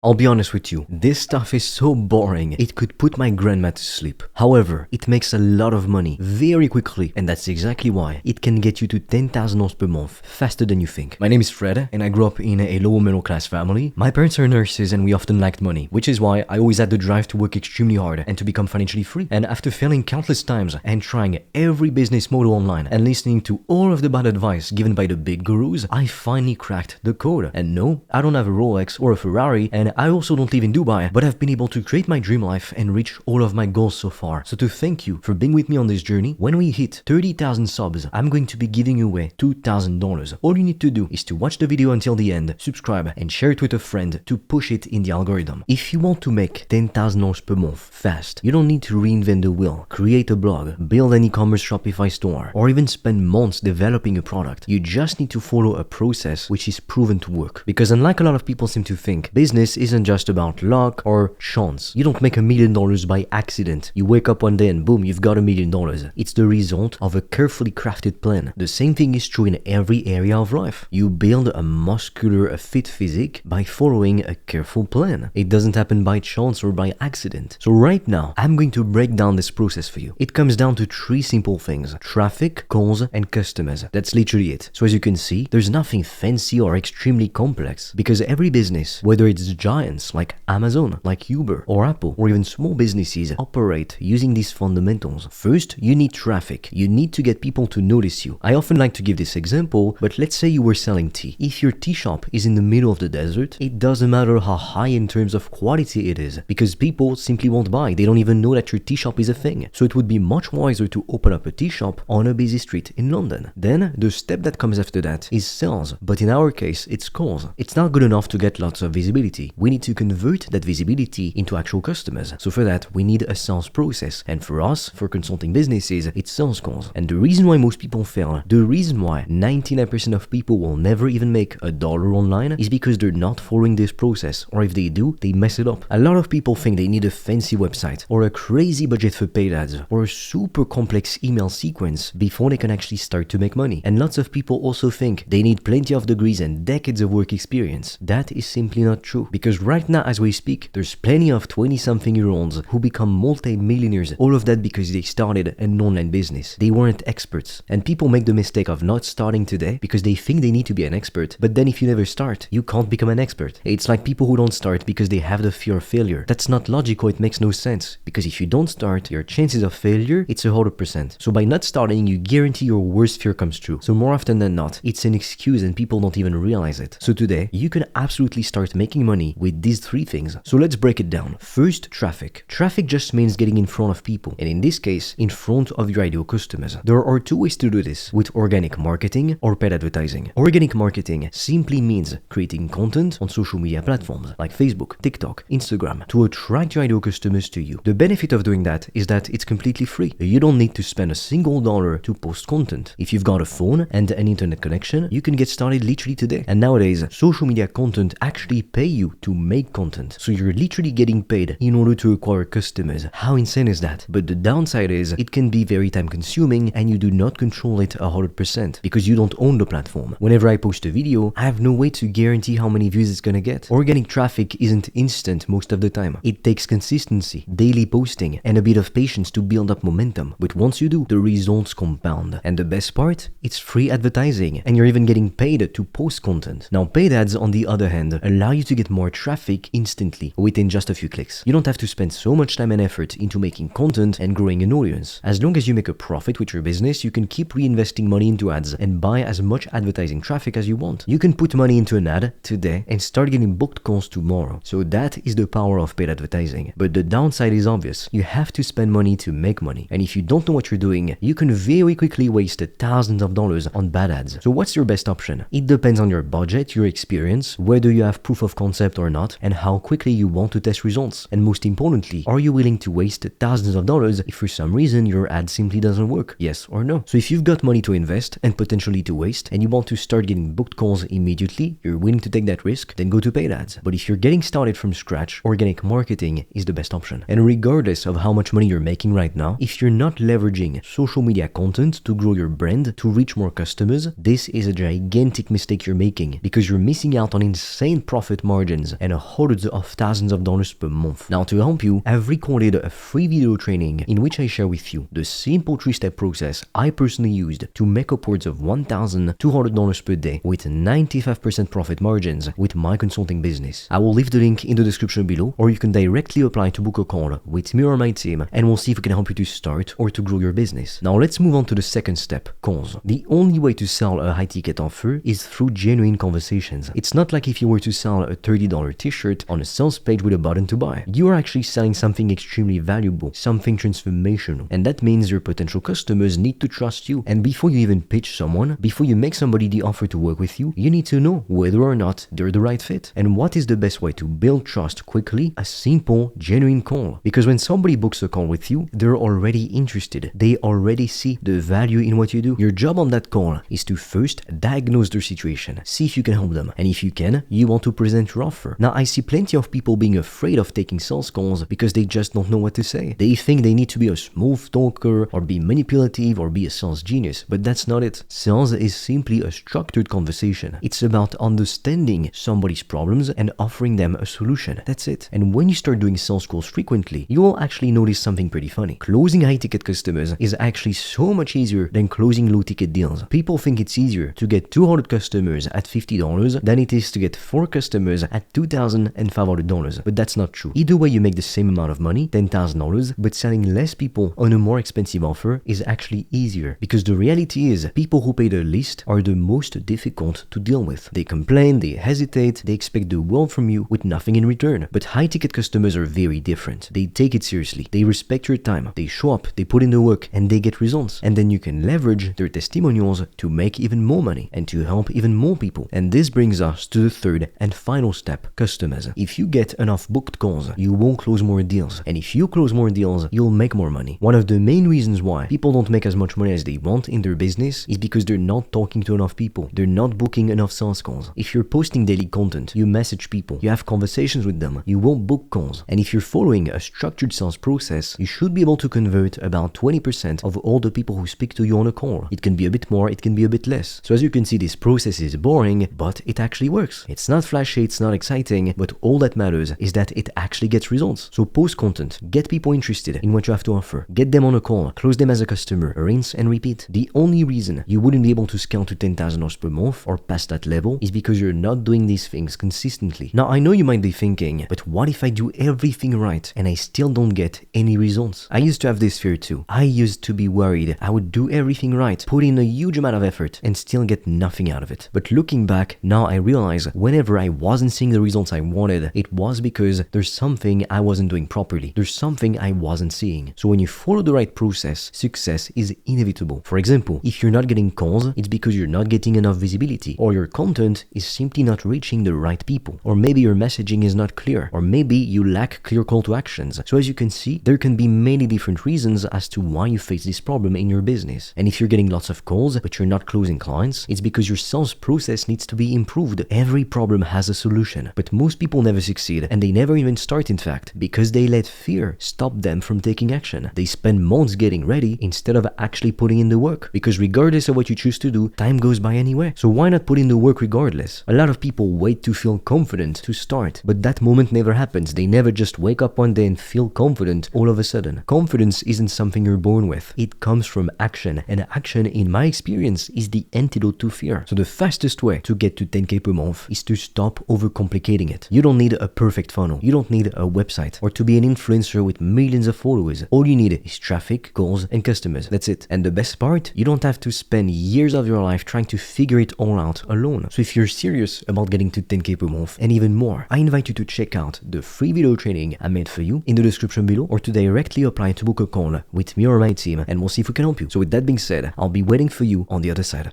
I'll be honest with you, this stuff is so boring, it could put my grandma to sleep. However, it makes a lot of money very quickly, and that's exactly why it can get you to $10,000 per month faster than you think. My name is Fred, and I grew up in a lower middle class family. My parents are nurses and we often liked money, which is why I always had the drive to work extremely hard and to become financially free. And after failing countless times and trying every business model online and listening to all of the bad advice given by the big gurus, I finally cracked the code. And no, I don't have a Rolex or a Ferrari, and I also don't live in Dubai, but I've been able to create my dream life and reach all of my goals so far. So to thank you for being with me on this journey, when we hit 30,000 subs, I'm going to be giving away $2,000. All you need to do is to watch the video until the end, subscribe, and share it with a friend to push it in the algorithm. If you want to make $10,000 per month fast, you don't need to reinvent the wheel, create a blog, build an e-commerce Shopify store, or even spend months developing a product. You just need to follow a process which is proven to work. Because unlike a lot of people seem to think, business isn't just about luck or chance. You don't make $1 million by accident. You wake up one day and boom, you've got $1 million. It's the result of a carefully crafted plan. The same thing is true in every area of life. You build a muscular, a fit physique by following a careful plan. It doesn't happen by chance or by accident. So right now, I'm going to break down this process for you. It comes down to 3 simple things: traffic, calls, and customers. That's literally it. So as you can see, there's nothing fancy or extremely complex, because every business, whether it's giants like Amazon, like Uber or Apple, or even small businesses, operate using these fundamentals. First, you need traffic. You need to get people to notice you. I often like to give this example, but let's say you were selling tea. If your tea shop is in the middle of the desert, it doesn't matter how high in terms of quality it is, because people simply won't buy. They don't even know that your tea shop is a thing. So it would be much wiser to open up a tea shop on a busy street in London. Then, the step that comes after that is sales, but in our case, it's calls. It's not good enough to get lots of visibility. We need to convert that visibility into actual customers. So for that, we need a sales process. And for us, for consulting businesses, it's sales calls. And the reason why most people fail, the reason why 99% of people will never even make $1 online, is because they're not following this process. Or if they do, they mess it up. A lot of people think they need a fancy website, or a crazy budget for paid ads, or a super complex email sequence before they can actually start to make money. And lots of people also think they need plenty of degrees and decades of work experience. That is simply not true. Because right now, as we speak, there's plenty of 20-something-year-olds who become multi-millionaires, all of that because they started an online business. They weren't experts. And people make the mistake of not starting today because they think they need to be an expert, but then if you never start, you can't become an expert. It's like people who don't start because they have the fear of failure. That's not logical, it makes no sense. Because if you don't start, your chances of failure, it's 100%. So by not starting, you guarantee your worst fear comes true. So more often than not, it's an excuse and people don't even realize it. So today, you can absolutely start making money with these 3 things. So let's break it down. First, traffic. Traffic just means getting in front of people, and in this case, in front of your ideal customers. There are 2 ways to do this, with organic marketing or paid advertising. Organic marketing simply means creating content on social media platforms like Facebook, TikTok, Instagram to attract your ideal customers to you. The benefit of doing that is that it's completely free. You don't need to spend a single dollar to post content. If you've got a phone and an internet connection, you can get started literally today. And nowadays, social media content actually pay you to make content. So you're literally getting paid in order to acquire customers. How insane is that? But the downside is it can be very time consuming and you do not control it 100% because you don't own the platform. Whenever I post a video, I have no way to guarantee how many views it's gonna get. Organic traffic isn't instant most of the time. It takes consistency, daily posting, and a bit of patience to build up momentum. But once you do, the results compound. And the best part? It's free advertising and you're even getting paid to post content. Now paid ads on the other hand allow you to get more traffic instantly within just a few clicks. You don't have to spend so much time and effort into making content and growing an audience. As long as you make a profit with your business, you can keep reinvesting money into ads and buy as much advertising traffic as you want. You can put money into an ad today and start getting booked calls tomorrow. So that is the power of paid advertising. But the downside is obvious. You have to spend money to make money. And if you don't know what you're doing, you can very quickly waste thousands of dollars on bad ads. So what's your best option? It depends on your budget, your experience, whether you have proof of concept or not, and how quickly you want to test results. And most importantly, are you willing to waste thousands of dollars if for some reason your ad simply doesn't work? Yes or no? So if you've got money to invest and potentially to waste, and you want to start getting booked calls immediately, you're willing to take that risk, then go to paid ads. But if you're getting started from scratch, organic marketing is the best option. And regardless of how much money you're making right now, if you're not leveraging social media content to grow your brand, to reach more customers, this is a gigantic mistake you're making because you're missing out on insane profit margins tens and hundreds of thousands of dollars per month. Now to help you, I've recorded a free video training in which I share with you the simple 3-step process I personally used to make upwards of $1,200 per day with 95% profit margins with my consulting business. I will leave the link in the description below, or you can directly apply to book a call with me or my team, and we'll see if we can help you to start or to grow your business. Now let's move on to the second step, calls. The only way to sell a high ticket offer is through genuine conversations. It's not like if you were to sell a $30 t-shirt on a sales page with a button to buy. You are actually selling something extremely valuable, something transformational, and that means your potential customers need to trust you. And before you even pitch someone, before you make somebody the offer to work with you, you need to know whether or not they're the right fit. And what is the best way to build trust quickly? A simple, genuine call. Because when somebody books a call with you, they're already interested. They already see the value in what you do. Your job on that call is to first diagnose their situation, see if you can help them, and if you can, you want to present your offer. Now I see plenty of people being afraid of taking sales calls because they just don't know what to say. They think they need to be a smooth talker or be manipulative or be a sales genius, but that's not it. Sales is simply a structured conversation. It's about understanding somebody's problems and offering them a solution. That's it. And when you start doing sales calls frequently, you will actually notice something pretty funny. Closing high ticket customers is actually so much easier than closing low ticket deals. People think it's easier to get 200 customers at $50 than it is to get 4 customers at $2,500, but that's not true. Either way, you make the same amount of money, $10,000, but selling less people on a more expensive offer is actually easier, because the reality is people who pay the least are the most difficult to deal with. They complain, they hesitate, they expect the world from you with nothing in return. But high ticket customers are very different. They take it seriously, they respect your time, they show up, they put in the work, and they get results. And then you can leverage their testimonials to make even more money and to help even more people. And this brings us to the third and final step, customers. If you get enough booked calls, you won't close more deals. And if you close more deals, you'll make more money. One of the main reasons why people don't make as much money as they want in their business is because they're not talking to enough people. They're not booking enough sales calls. If you're posting daily content, you message people, you have conversations with them, you won't book calls. And if you're following a structured sales process, you should be able to convert about 20% of all the people who speak to you on a call. It can be a bit more, it can be a bit less. So as you can see, this process is boring, but it actually works. It's not flashy, it's not exciting, but all that matters is that it actually gets results. So post content, get people interested in what you have to offer, get them on a call, close them as a customer, rinse and repeat. The only reason you wouldn't be able to scale to $10,000 per month or past that level is because you're not doing these things consistently. Now I know you might be thinking, but what if I do everything right and I still don't get any results? I used to have this fear too. I used to be worried I would do everything right, put in a huge amount of effort, and still get nothing out of it. But looking back, now I realize whenever I wasn't seeing the results I wanted, it was because there's something I wasn't doing properly. There's something I wasn't seeing. So when you follow the right process, success is inevitable. For example, if you're not getting calls, it's because you're not getting enough visibility, or your content is simply not reaching the right people, or maybe your messaging is not clear, or maybe you lack clear call to actions. So as you can see, there can be many different reasons as to why you face this problem in your business. And if you're getting lots of calls but you're not closing clients, it's because your sales process needs to be improved. Every problem has a solution, but most people never succeed, and they never even start, in fact, because they let fear stop them from taking action. They spend months getting ready instead of actually putting in the work, because regardless of what you choose to do, time goes by anyway. So why not put in the work regardless? A lot of people wait to feel confident to start, but that moment never happens. They never just wake up one day and feel confident all of a sudden. Confidence isn't something you're born with. It comes from action, and action, in my experience, is the antidote to fear. So the fastest way to get to 10K per month is to stop overcomplicating it. You don't need a perfect funnel. You don't need a website or to be an influencer with millions of followers. All you need is traffic, calls, and customers. That's it. And the best part, you don't have to spend years of your life trying to figure it all out alone. So if you're serious about getting to 10K per month and even more, I invite you to check out the free video training I made for you in the description below, or to directly apply to book a call with me or my team, and we'll see if we can help you. So with that being said, I'll be waiting for you on the other side.